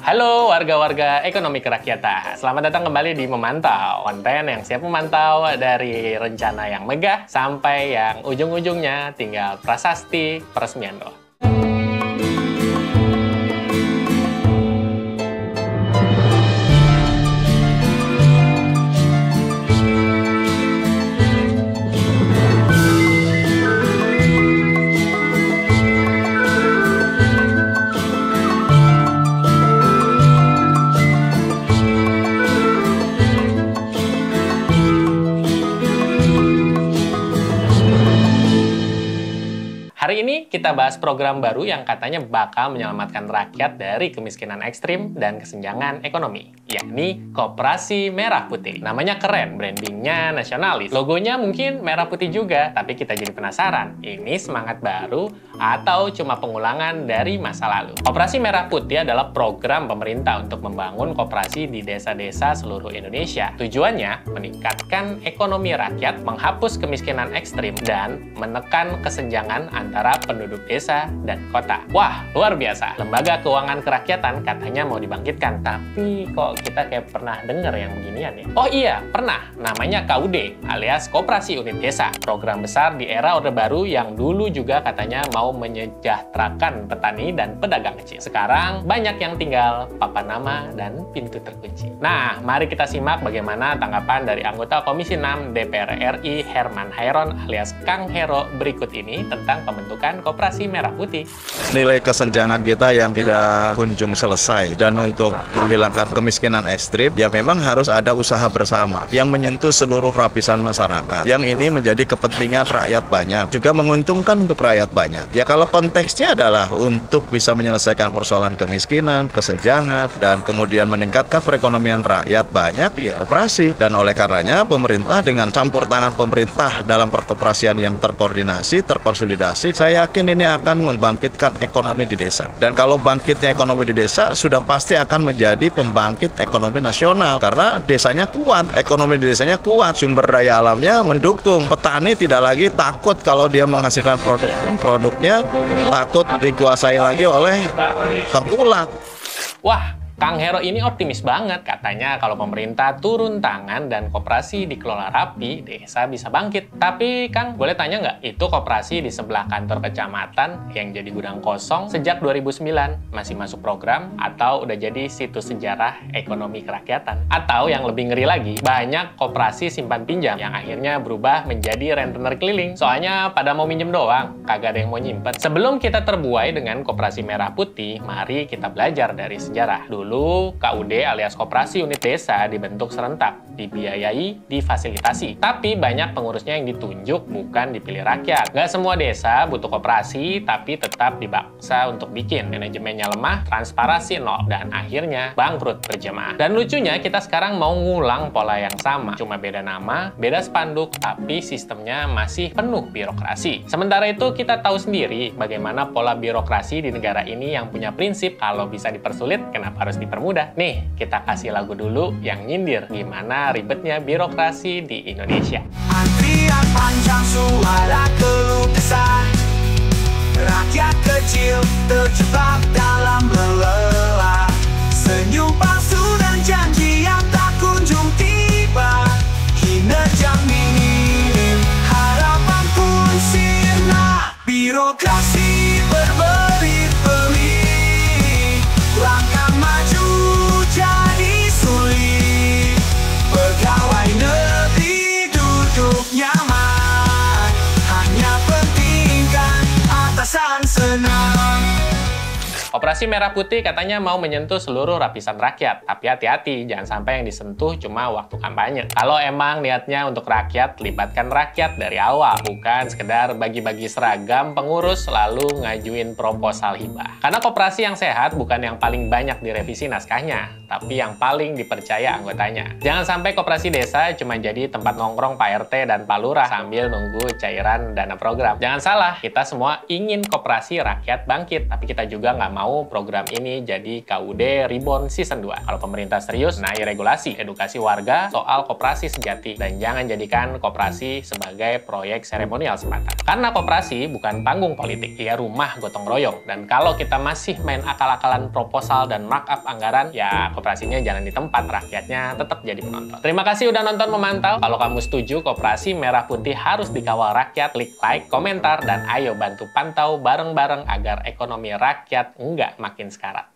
Halo warga-warga ekonomi kerakyatan, selamat datang kembali di Memantau, konten yang siap memantau dari rencana yang megah sampai yang ujung-ujungnya tinggal prasasti peresmian doang. Hari ini kita bahas program baru yang katanya bakal menyelamatkan rakyat dari kemiskinan ekstrim dan kesenjangan ekonomi, yakni Koperasi Merah Putih. Namanya keren, brandingnya nasionalis. Logonya mungkin merah putih juga, tapi kita jadi penasaran, ini semangat baru atau cuma pengulangan dari masa lalu? Koperasi Merah Putih adalah program pemerintah untuk membangun koperasi di desa-desa seluruh Indonesia. Tujuannya meningkatkan ekonomi rakyat, menghapus kemiskinan ekstrim, dan menekan kesenjangan antara penduduk desa dan kota. Wah, luar biasa. Lembaga Keuangan Kerakyatan katanya mau dibangkitkan, tapi kok kita kayak pernah dengar yang beginian ya? Oh iya, pernah. Namanya KUD, alias Koperasi Unit Desa. Program besar di era Orde Baru yang dulu juga katanya mau menyejahterakan petani dan pedagang kecil. Sekarang banyak yang tinggal papan nama dan pintu terkunci. Nah, mari kita simak bagaimana tanggapan dari anggota Komisi 6 DPR RI Herman Hairon alias Kang Hero berikut ini tentang pembentukan Koperasi Merah Putih. Nilai kesenjangan kita yang tidak kunjung selesai, dan untuk menghilangkan kemiskinan ekstrim ya memang harus ada usaha bersama yang menyentuh seluruh lapisan masyarakat. Yang ini menjadi kepentingan rakyat banyak, juga menguntungkan untuk rakyat banyak. Ya kalau konteksnya adalah untuk bisa menyelesaikan persoalan kemiskinan, kesenjangan, dan kemudian meningkatkan perekonomian rakyat banyak, ya operasi. Dan oleh karenanya pemerintah dengan campur tangan pemerintah dalam perkoperasian yang terkoordinasi, terkonsolidasi, saya yakin ini akan membangkitkan ekonomi di desa. Dan kalau bangkitnya ekonomi di desa, sudah pasti akan menjadi pembangkit ekonomi nasional. Karena desanya kuat, ekonomi di desanya kuat, sumber daya alamnya mendukung. Petani tidak lagi takut kalau dia menghasilkan produknya, takut dikuasai lagi oleh tengkulak. Wah, Kang Hero ini optimis banget. Katanya kalau pemerintah turun tangan dan koperasi dikelola rapi, desa bisa bangkit. Tapi Kang, boleh tanya nggak? Itu koperasi di sebelah kantor kecamatan yang jadi gudang kosong sejak 2009. Masih masuk program atau udah jadi situs sejarah ekonomi kerakyatan? Atau yang lebih ngeri lagi, banyak koperasi simpan pinjam yang akhirnya berubah menjadi rentenir keliling. Soalnya pada mau minjem doang, kagak ada yang mau nyimpen. Sebelum kita terbuai dengan Koperasi Merah Putih, mari kita belajar dari sejarah. Dulu, KUD alias Koperasi Unit Desa dibentuk serentak, dibiayai, difasilitasi. Tapi banyak pengurusnya yang ditunjuk, bukan dipilih rakyat. Nggak semua desa butuh koperasi, tapi tetap dipaksa untuk bikin. Manajemennya lemah, transparansi nol, dan akhirnya bangkrut berjamaah. Dan lucunya, kita sekarang mau ngulang pola yang sama. Cuma beda nama, beda spanduk, tapi sistemnya masih penuh birokrasi. Sementara itu, kita tahu sendiri bagaimana pola birokrasi di negara ini yang punya prinsip kalau bisa dipersulit, kenapa harus dipermudah? Nih, kita kasih lagu dulu yang nyindir gimana ribetnya birokrasi di Indonesia. Antrian panjang, suara keluh kesah, rakyat kecil terjebak dalam lelah, senyum palsu dan janji yang tak kunjung tiba, kinerja minim, harapan pun sirna, birokrasi berbelit-belit, langkah maju jadi sulit, pegawai negeri duduk nyaman, hanya pentingkan atasan senang. Koperasi Merah Putih katanya mau menyentuh seluruh lapisan rakyat. Tapi hati-hati, jangan sampai yang disentuh cuma waktu kampanye. Kalau emang niatnya untuk rakyat, libatkan rakyat dari awal. Bukan sekedar bagi-bagi seragam pengurus lalu ngajuin proposal hibah. Karena koperasi yang sehat bukan yang paling banyak direvisi naskahnya, tapi yang paling dipercaya anggotanya. Jangan sampai koperasi desa cuma jadi tempat nongkrong Pak RT dan Pak Lurah sambil nunggu cairan dana program. Jangan salah, kita semua ingin koperasi rakyat bangkit, tapi kita juga nggak mau mau program ini jadi KUD Reborn Season 2. Kalau pemerintah serius, naik regulasi, edukasi warga soal koperasi sejati, dan jangan jadikan koperasi sebagai proyek seremonial semata. Karena koperasi bukan panggung politik, ia rumah gotong royong. Dan kalau kita masih main akal-akalan proposal dan markup anggaran, ya koperasinya jalan di tempat, rakyatnya tetap jadi penonton. Terima kasih udah nonton memantau. Kalau kamu setuju koperasi merah putih harus dikawal rakyat, klik like, komentar, dan ayo bantu pantau bareng-bareng agar ekonomi rakyat nggak makin sekarat.